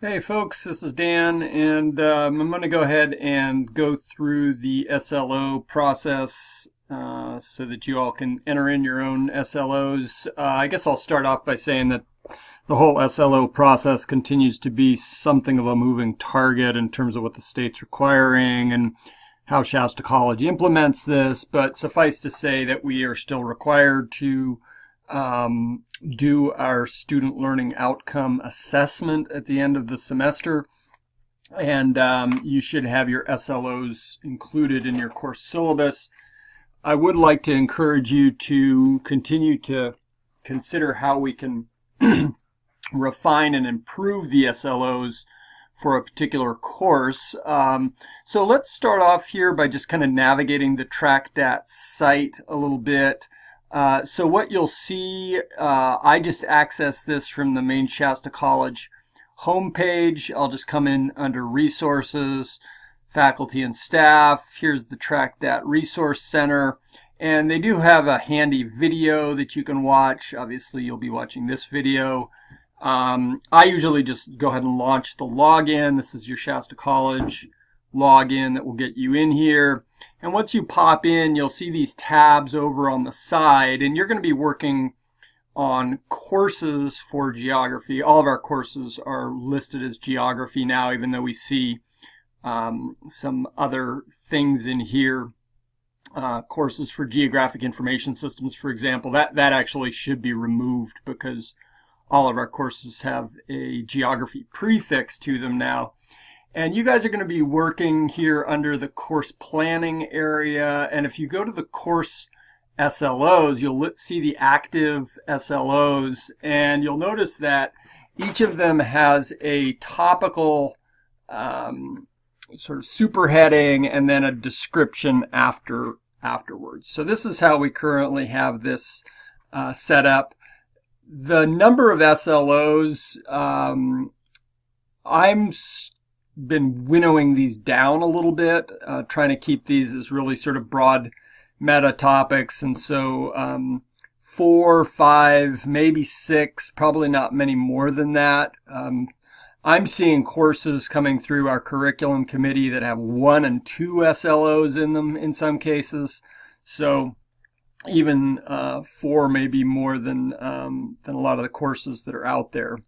Hey folks, this is Dan, and I'm going to go ahead and go through the SLO process so that you all can enter in your own SLOs. I guess I'll start off by saying that the whole SLO process continues to be something of a moving target in terms of what the state's requiring and how Shasta College implements this, but suffice to say that we are still required to do our student learning outcome assessment at the end of the semester, and you should have your SLOs included in your course syllabus. I would like to encourage you to continue to consider how we can refine and improve the SLOs for a particular course. So let's start off here by just kind of navigating the TrackDat site a little bit. So what you'll see, I just accessed this from the main Shasta College homepage. I'll just come in under Resources, Faculty and Staff. Here's the TrackDat Resource Center. And they do have a handy video that you can watch. Obviously, you'll be watching this video. I usually just go ahead and launch the login. This is your Shasta College login that will get you in here. And once you pop in, you'll see these tabs over on the side, and you're going to be working on courses for geography. All of our courses are listed as geography now, even though we see some other things in here. Courses for geographic information systems, for example, that actually should be removed because all of our courses have a geography prefix to them now. And you guys are going to be working here under the course planning area. And if you go to the course SLOs, you'll see the active SLOs. And you'll notice that each of them has a topical sort of superheading and then a description afterwards. So this is how we currently have this set up. The number of SLOs, I'm been winnowing these down a little bit, trying to keep these as really sort of broad meta topics. And so 4, 5, maybe 6, probably not many more than that. I'm seeing courses coming through our curriculum committee that have 1 and 2 SLOs in them in some cases. So even 4 may be more than a lot of the courses that are out there.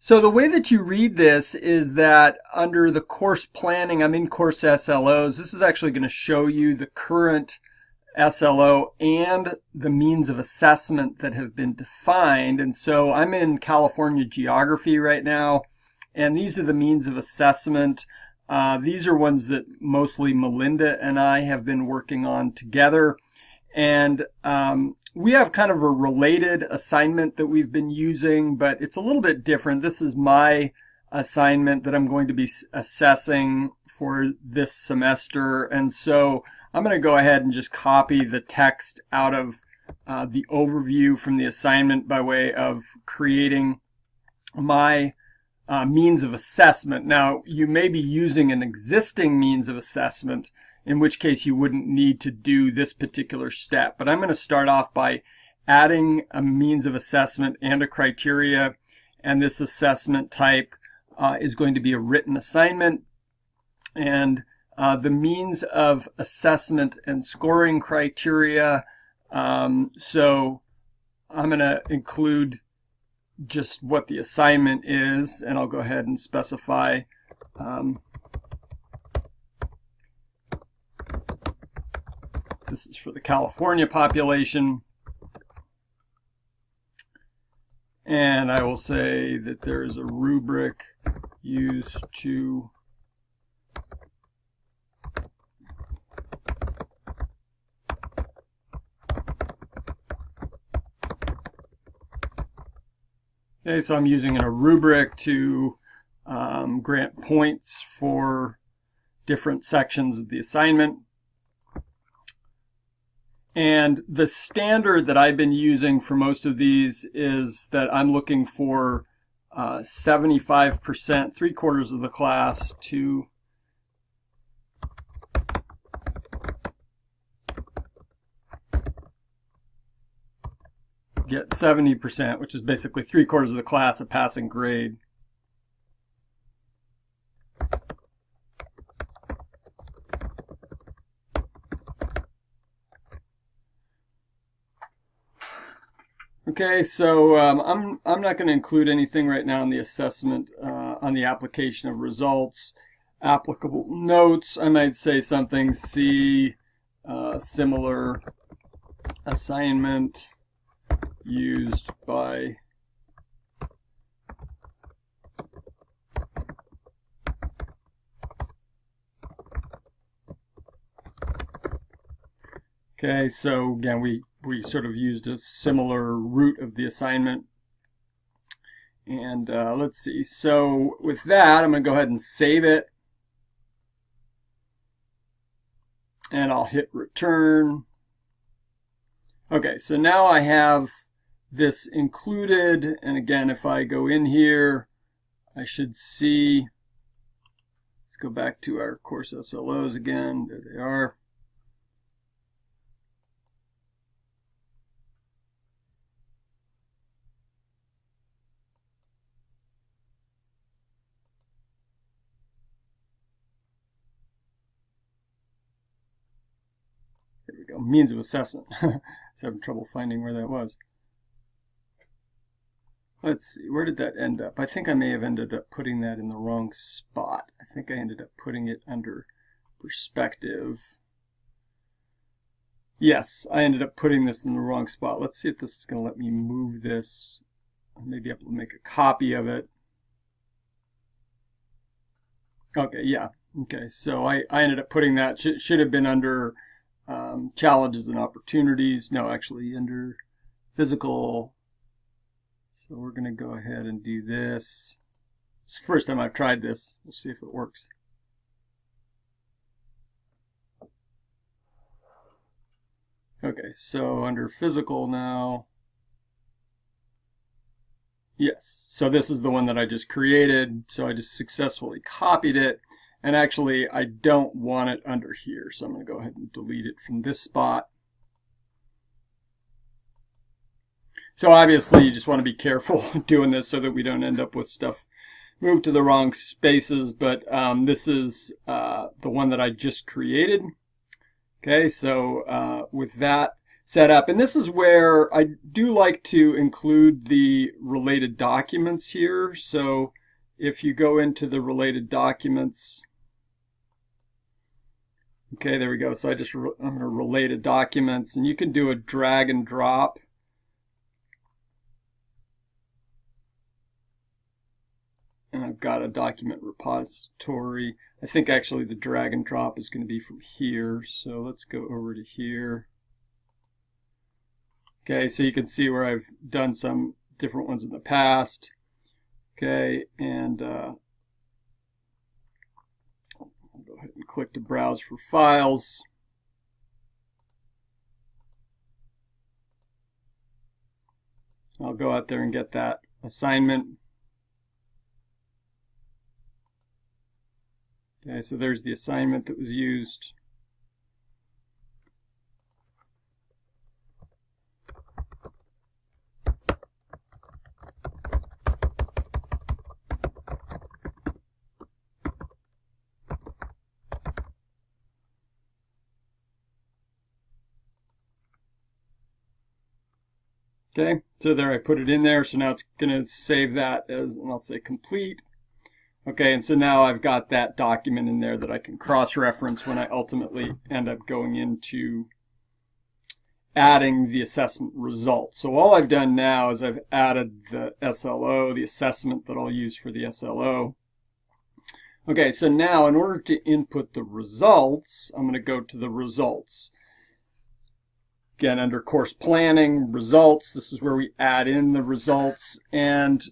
So the way that you read this is that under the course planning, I'm in course SLOs. This is actually going to show you the current SLO and the means of assessment that have been defined. And so I'm in California geography right now, and these are the means of assessment. These are ones that mostly Melinda and I have been working on together. And we have kind of a related assignment that we've been using, but it's a little bit different. This is my assignment that I'm going to be assessing for this semester. And so I'm going to go ahead and just copy the text out of the overview from the assignment by way of creating my means of assessment. Now, you may be using an existing means of assessment, in which case you wouldn't need to do this particular step. But I'm going to start off by adding a means of assessment and a criteria, and this assessment type is going to be a written assignment. And the means of assessment and scoring criteria, so I'm going to include just what the assignment is, and I'll go ahead and specify this is for the California population. And I will say that there is a rubric used to okay, so I'm using a rubric to grant points for different sections of the assignment. And the standard that I've been using for most of these is that I'm looking for 75%, 3/4 of the class to get 70%, which is basically 3/4 of the class a passing grade. Okay, so I'm not going to include anything right now in the assessment on the application of results. Applicable notes, I might say something, see similar assignment used by Okay, so again, we sort of used a similar route of the assignment. And let's see, so with that, I'm going to go ahead and save it. And I'll hit return. Okay, so now I have this included. And again, if I go in here, I should see, let's go back to our course SLOs again. There they are. There we go, means of assessment. I was having trouble finding where that was. Let's see, where did that end up? I think I may have ended up putting that in the wrong spot. I think I ended up putting it under perspective. Yes, I ended up putting this in the wrong spot. Let's see if this is going to let me move this. I may be able to make a copy of it. Okay, yeah. Okay, so I ended up putting that, should have been under challenges and opportunities. No, actually under physical. So we're going to go ahead and do this. It's the first time I've tried this. We'll see if it works. Okay, so under physical now. Yes, so this is the one that I just created. So I just successfully copied it. And actually, I don't want it under here. So I'm going to go ahead and delete it from this spot. So obviously, you just want to be careful doing this so that we don't end up with stuff moved to the wrong spaces. But this is the one that I just created. Okay, so with that set up, and this is where I do like to include the related documents here. So if you go into the related documents, okay, there we go. So I'm going to related documents, and you can do a drag and drop. And I've got a document repository. I think actually the drag and drop is going to be from here. So let's go over to here. Okay, so you can see where I've done some different ones in the past. Okay, and I'll go ahead and click to browse for files. I'll go out there and get that assignment. Okay, so there's the assignment that was used. Okay, so there I put it in there. So now it's going to save that as, and I'll say complete. Okay, and so now I've got that document in there that I can cross-reference when I ultimately end up going into adding the assessment results. So all I've done now is I've added the SLO, the assessment that I'll use for the SLO. Okay, so now in order to input the results, I'm going to go to the results. Again, under course planning, results, this is where we add in the results. And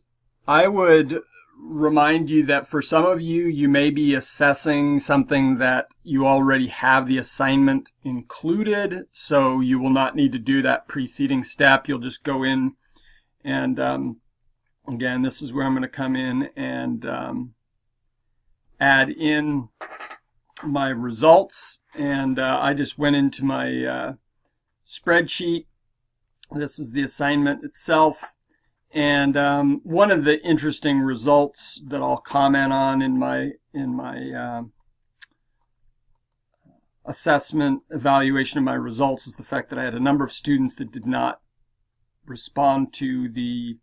I would remind you that for some of you, you may be assessing something that you already have the assignment included, so you will not need to do that preceding step. You'll just go in and again, this is where I'm going to come in and add in my results. And I just went into my spreadsheet. This is the assignment itself. And one of the interesting results that I'll comment on in my assessment evaluation of my results is the fact that I had a number of students that did not respond to the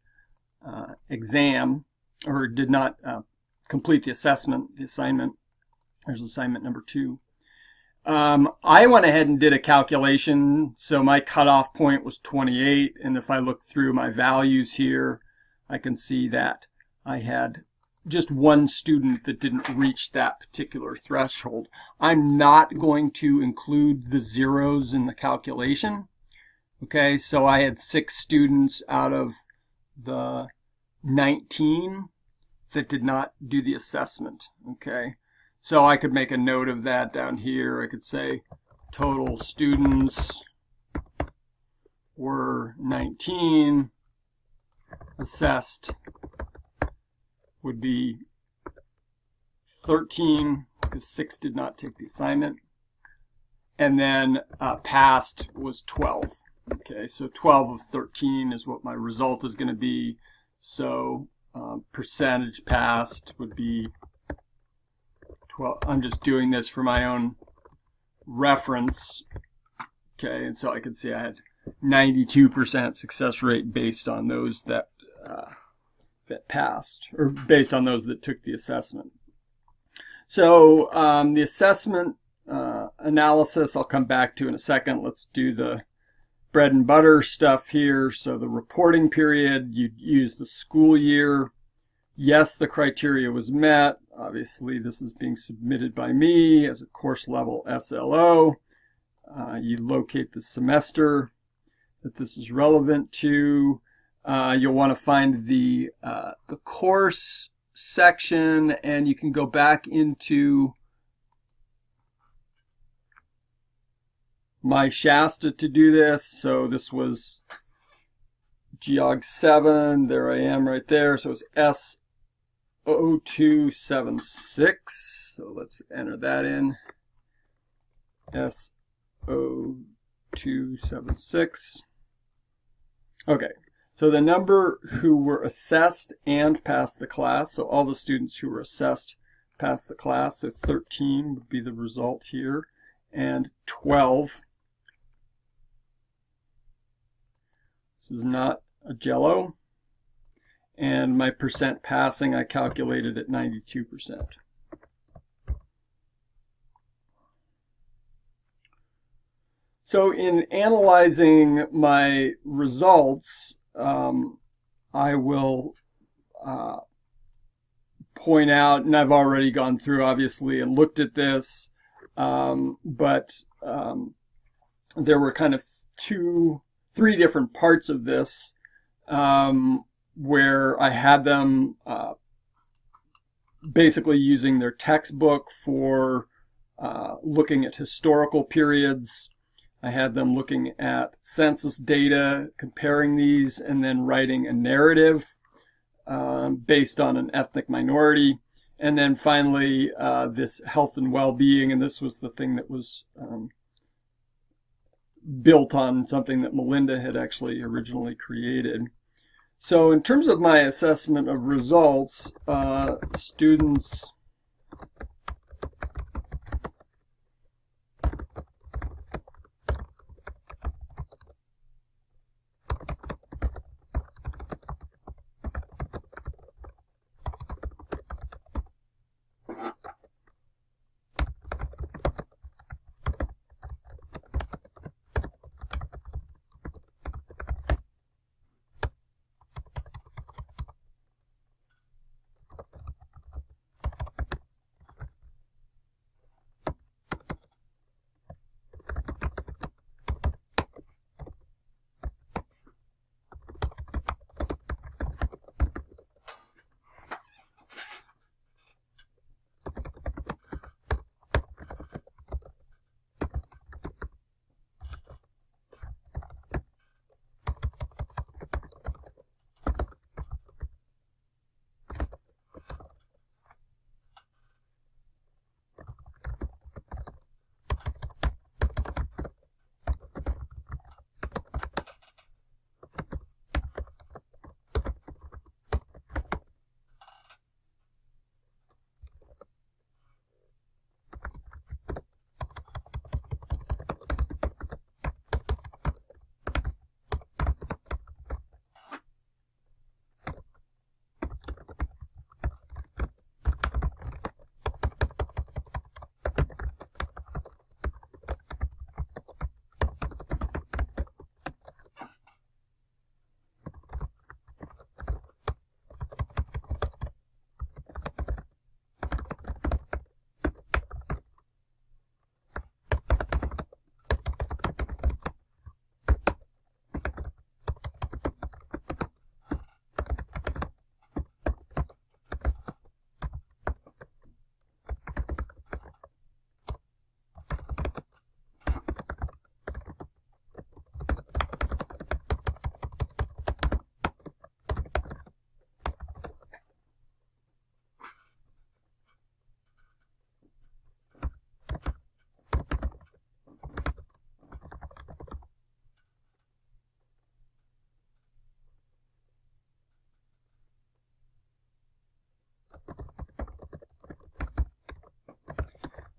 exam, or did not complete the assignment. There's assignment number 2. I went ahead and did a calculation, so my cutoff point was 28, and if I look through my values here, I can see that I had just one student that didn't reach that particular threshold. I'm not going to include the zeros in the calculation. Okay, so I had 6 students out of the 19 that did not do the assessment. Okay, so I could make a note of that down here. I could say total students were 19, assessed would be 13 because 6 did not take the assignment, and then passed was 12. Okay, so 12 of 13 is what my result is going to be. So percentage passed would be 12. I'm just doing this for my own reference. Okay, and so I can see I had 92% success rate based on those that passed, or based on those that took the assessment. So the assessment analysis I'll come back to in a second. Let's do the bread and butter stuff here. So the reporting period, you use the school year. Yes, the criteria was met. Obviously, this is being submitted by me as a course level SLO. You locate the semester that this is relevant to. You'll want to find the course section, and you can go back into my Shasta to do this. So this was GEOG 7. There I am right there. So it's SO276. So let's enter that in. SO276. Okay. So the number who were assessed and passed the class, so all the students who were assessed passed the class, so 13 would be the result here, and 12. This is not a Jello. And my percent passing I calculated at 92%. So in analyzing my results, I will point out, and I've already gone through obviously and looked at this, but there were kind of 3 different parts of this where I had them basically using their textbook for looking at historical periods. I had them looking at census data, comparing these, and then writing a narrative based on an ethnic minority. And then finally, this health and well-being, and this was the thing that was built on something that Melinda had actually originally created. So in terms of my assessment of results, students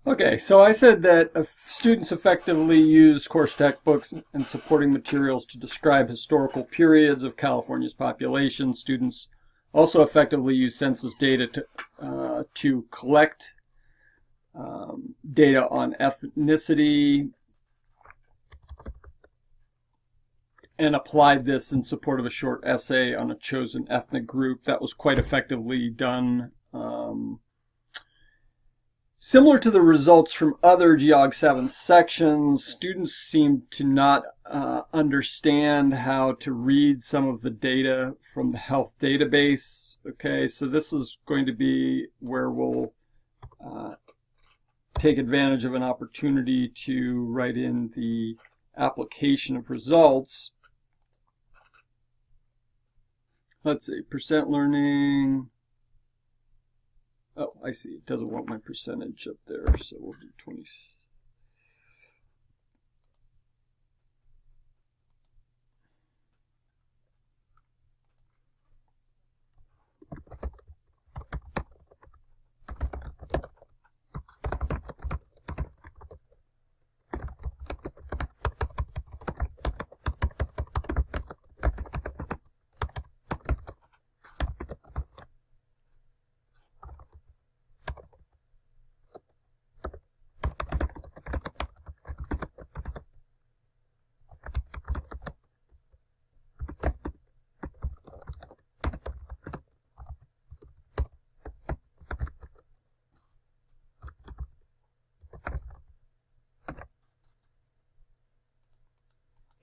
Okay, so I said that students effectively use course textbooks and supporting materials to describe historical periods of California's population. Students also effectively use census data to collect data on ethnicity and applied this in support of a short essay on a chosen ethnic group. That was quite effectively done. Similar to the results from other GEOG 7 sections, students seem to not understand how to read some of the data from the health database. Okay, so this is going to be where we'll take advantage of an opportunity to write in the application of results. Let's see, percent learning. Oh, I see. It doesn't want my percentage up there, so we'll do 20.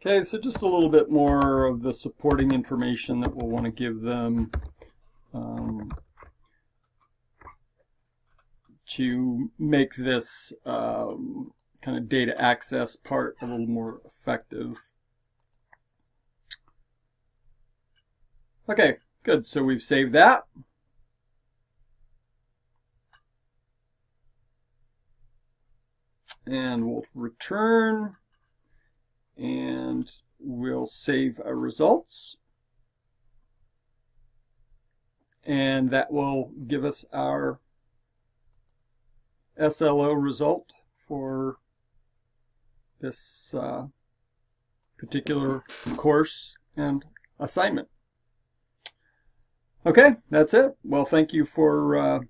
Okay, so just a little bit more of the supporting information that we'll want to give them to make this kind of data access part a little more effective. Okay, good. So we've saved that. And we'll return. And we'll save our results. And that will give us our SLO result for this particular course and assignment. Okay, that's it. Well, thank you for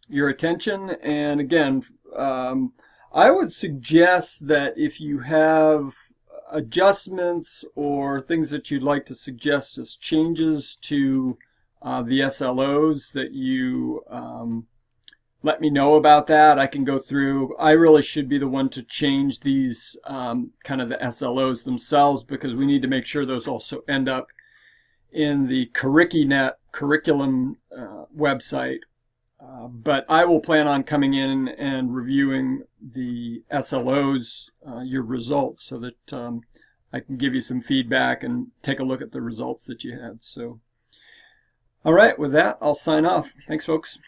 your attention. And again, I would suggest that if you have adjustments or things that you'd like to suggest as changes to the SLOs, that you let me know about that. I can go through. I really should be the one to change these kind of the SLOs themselves, because we need to make sure those also end up in the curriculum website. But I will plan on coming in and reviewing the SLOs, your results, so that I can give you some feedback and take a look at the results that you had. So, all right, with that, I'll sign off. Thanks, folks.